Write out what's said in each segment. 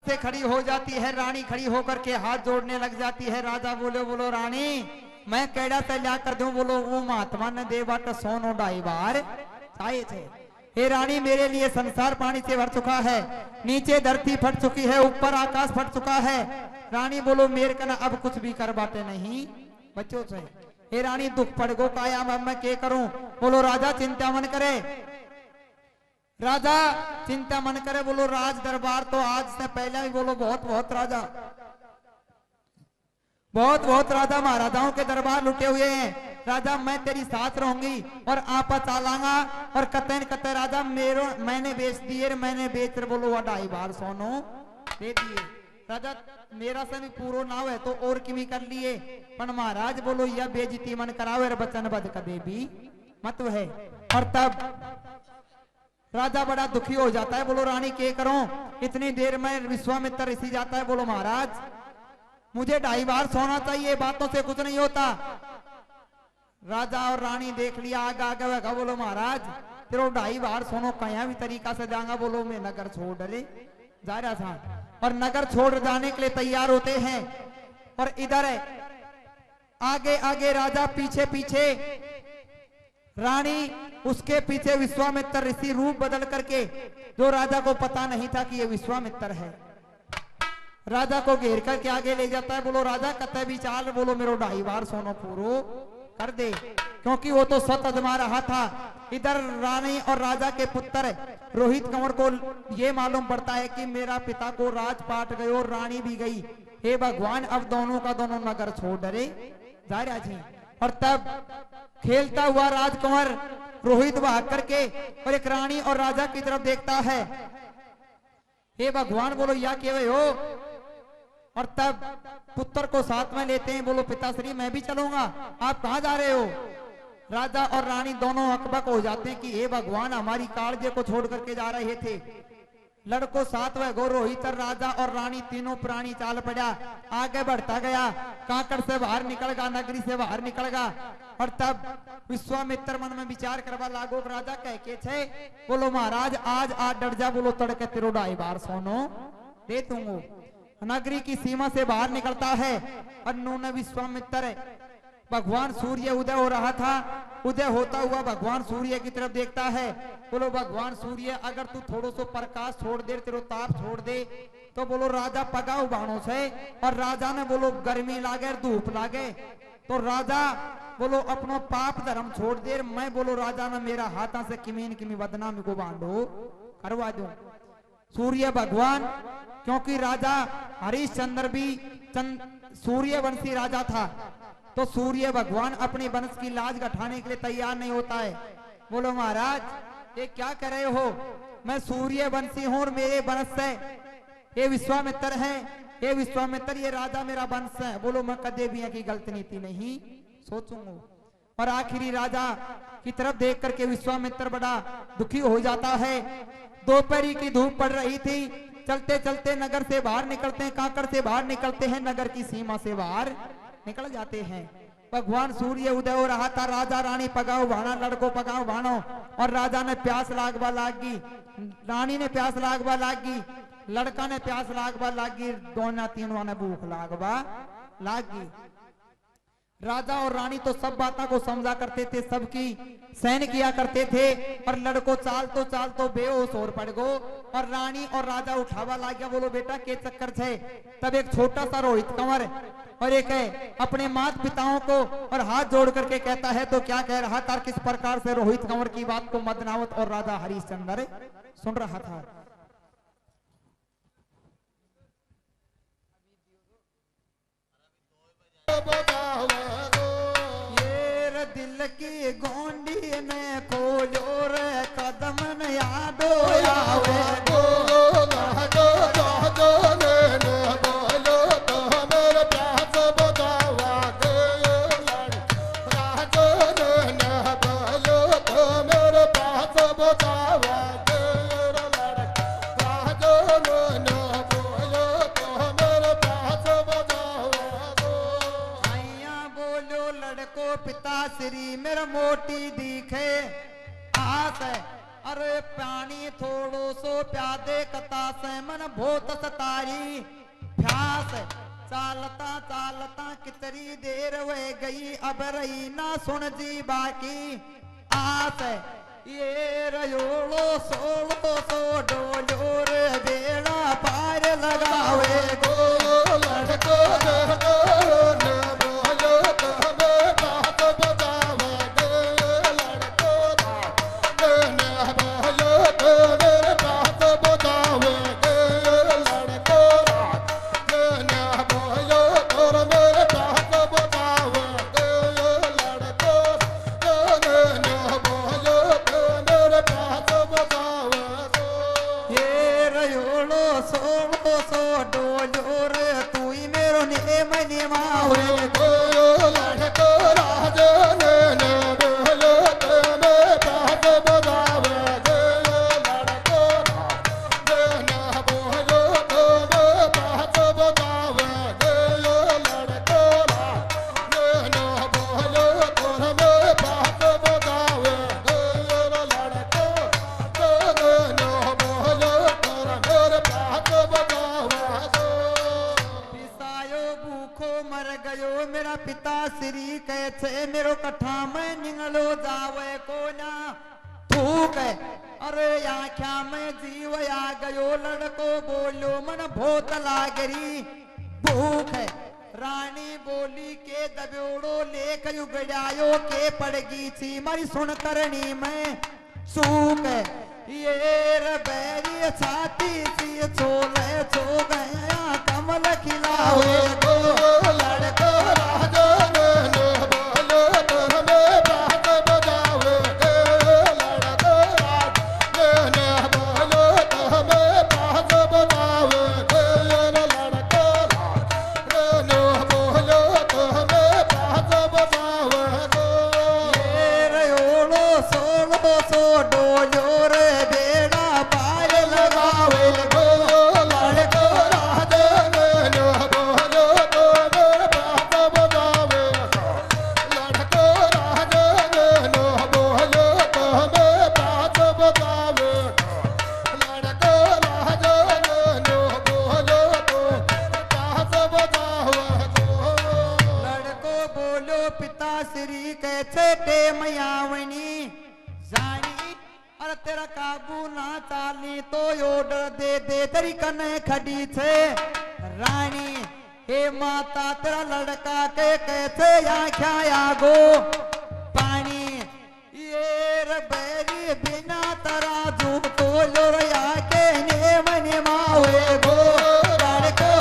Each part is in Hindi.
से खड़ी हो जाती है रानी, खड़ी होकर के हाथ जोड़ने लग जाती है। राजा बोले बोलो रानी मैं कैड़ा से ल्या कर दूं, बोलो वो महात्मा ने दे बाट सोनो ढाई बार चाहे थे। हे रानी मेरे लिए संसार पानी से भर चुका है, नीचे धरती फट चुकी है, ऊपर आकाश फट चुका है। रानी बोलो मेरे कना अब कुछ भी कर बाटे नहीं बच्चों से। हे रानी दुख पड़ गो काया मैं के करूं, बोलो राजा चिंता मन करे, राजा चिंता मन करे। बोलो राज दरबार तो आज से पहले भी बोलो बहुत बहुत राजा महाराजाओं के दरबार लुटे हुए हैं। राजा मैं तेरी साथ रहूंगी और आपा चालांगा और कतन कते राजा मैंने बेच दिए, मैंने बेच बोलो 2.5 बार सोनो दे दिए। राजा मेरा से भी पूरो नाव है तो और किमी कर लिए, पर महाराज बोलो यह बेजती मन करावे बचन बद कदे भी मत है। और तब राजा बड़ा दुखी हो जाता है, बोलो रानी के करो, इतनी देर में विश्वामित्र ऋषि जाता है, बोलो महाराज मुझे 2.5 बार सोना चाहिए, बातों से कुछ नहीं होता। राजा और रानी देख लिया आगे आगे वह, बोलो महाराज तेरे 2.5 बार सोनो कया भी तरीका से जाऊंगा। बोलो मैं नगर छोड़ डरे जा रहा था और नगर छोड़ जाने के लिए तैयार होते हैं। और इधर आगे आगे राजा, पीछे पीछे रानी, उसके पीछे विश्वामित्र ऋषि रूप बदल करके, जो राजा को पता नहीं था कि ये विश्वामित्र है, राजा को घेर करके आगे ले जाता है। बोलो राजा कतई भी चाल, बोलो मेरे 2.5 बार सोनो पूरो कर दे, क्योंकि वो तो सत अजमा रहा था। इधर रानी और राजा के पुत्र रोहित कंवर को ये मालूम पड़ता है कि मेरा पिता को राजपाट गए और रानी भी गई। हे भगवान अब दोनों का दोनों नगर छोड़ डरे जा रहा जी। और तब खेलता हुआ राजकुंवर रोहित भाग करके और एक रानी और राजा की तरफ देखता है। हे भगवान बोलो या केवे हो। और तब पुत्र को साथ में लेते हैं, बोलो पिताश्री मैं भी चलूंगा, आप कहां जा रहे हो। राजा और रानी दोनों अकबक हो जाते हैं कि हे भगवान हमारी कालजे को छोड़ करके जा रहे थे। लड़को साथ में गो, रोहित राजा और रानी तीनों प्राणी चाल पड़ा, आगे बढ़ता गया, काकड़ से बाहर निकल गया, नगरी से बाहर निकल गया। और तब विश्वामित्र मन में विचार करवा लागो, राजा कह के छे, बोलो महाराज आज डर जा, बोलो तड़के तेरो 2.5 बार सोनो दे दूंगो। नगरी की सीमा से बाहर निकलता है और नूने विश्वामित्र, भगवान सूर्य उदय हो रहा था, उदय होता हुआ भगवान सूर्य की तरफ देखता है। बोलो भगवान सूर्य अगर तू थोड़ो सो प्रकाश छोड़ दे, तेरो ताप छोड़ दे, तो बोलो राजा पगाओ बाणों से। और राजा ने बोलो गर्मी लागे धूप लागे, तो राजा बोलो अपनो पाप धर्म छोड़ दे, मैं बोलो राजा ने मेरा हाथा से किमीन किमी बदनामी को बांधो करवा दो। सूर्य भगवान, क्योंकि राजा हरिश्चंद्र भी सूर्यवंशी राजा था, तो सूर्य भगवान अपनी वंश की लाज गठाने के लिए तैयार नहीं होता है। बोलो महाराज ये क्या कर रहे हो, मैं सूर्यवंशी हूं और मेरे वंश से ये विश्वामित्र है, ये विश्वामित्र ये राजा मेरा वंश है। बोलो मैं कदे भी की गलत नीति नहीं सोचूंगा। और आखिरी राजा की तरफ देख करके विश्वामित्र बड़ा दुखी हो जाता है। दोपहरी की धूप पड़ रही थी, चलते चलते नगर से बाहर निकलते हैं, काकड़ से बाहर निकलते हैं, नगर की सीमा से बाहर निकल जाते हैं। भगवान सूर्य उदय हो रहा था, राजा रानी पगाओ भाना, लड़को पगाओ भानो। और राजा ने प्यास लागवा लागी, रानी ने प्यास लागवा लागी, लड़का ने प्यास लागवा लागी, दोनों तीनों ने भूख लागवा लागी। राजा और रानी तो सब बातों को समझा करते थे, सबकी सहन किया करते थे। और लड़को चाल तो बेहोश और पड़ गो और रानी और राजा उठावा ला गया। बोलो बेटा के चक्कर छे। तब एक छोटा सा रोहित कंवर और एक है अपने माता पिताओं को और हाथ जोड़ करके कहता है, तो क्या कह रहा था, किस प्रकार से रोहित कंवर की बात को मदनावत और राजा हरिश्चंद्र सुन रहा था। ये दिल की गोंडी ने खोलो रे कदम न यादो आवे गो दो ने बोलो तो मेरे प्यास बजावा के राजो ने बोलो तो मेरे प्यास बजावा के राजो ने बोलो तो मेरे प्यास बजावा आइया बोलो लड़को पिता श्री मेरा मोटी दिखे आस है। और अरे पानी थोड़ो सो प्यादे कता से मन भूत सतारी प्यास चालता चालता कितनी देर वे गई अब रही ना सुन जी बाकी आस ये रयोलो सोलो सो डोलोर बेड़ा पार लगावे गो लड़को श्री कैसे मेरो कथा में निंगलो जावे को ना थूक अरे आख्या में जीव आ गयो लड़को बोलो मन भूत लागरी भूख रानी बोली के दबोड़ो लेख युगड़ायो के पड़गी थी मारी सुन करनी में सूख ये बैरी छाती सी छोले छो गया कमल खिलावे गो लड़को खड़ी छे रानी हे माता तेरा लड़का के कैसे आख्या गो पानी ये बैरी बिना तराजू तो लोरिया के ने मन मावे गो लड़को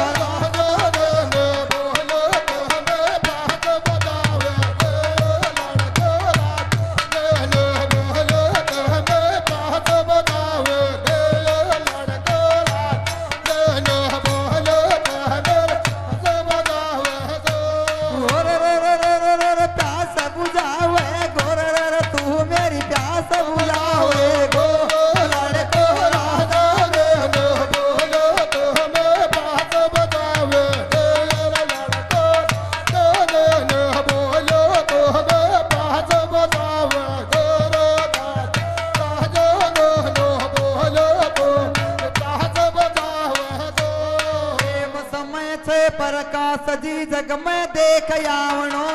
सजी जग में देख आवणो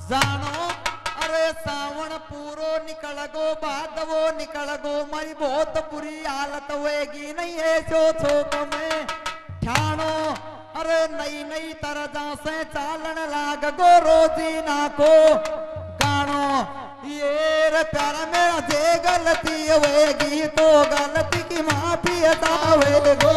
जानो अरे सावण पूरो निकल गो भादवो निकल गो मारी बहुत बुरी हालत होएगी नहीं है सो छोक में ठाणो अरे नई नई तरजा से चालन लाग गो रोजी ना को गानो ये प्यारा मेरा जे गलती होएगी तो गलती की माफी हटावे गो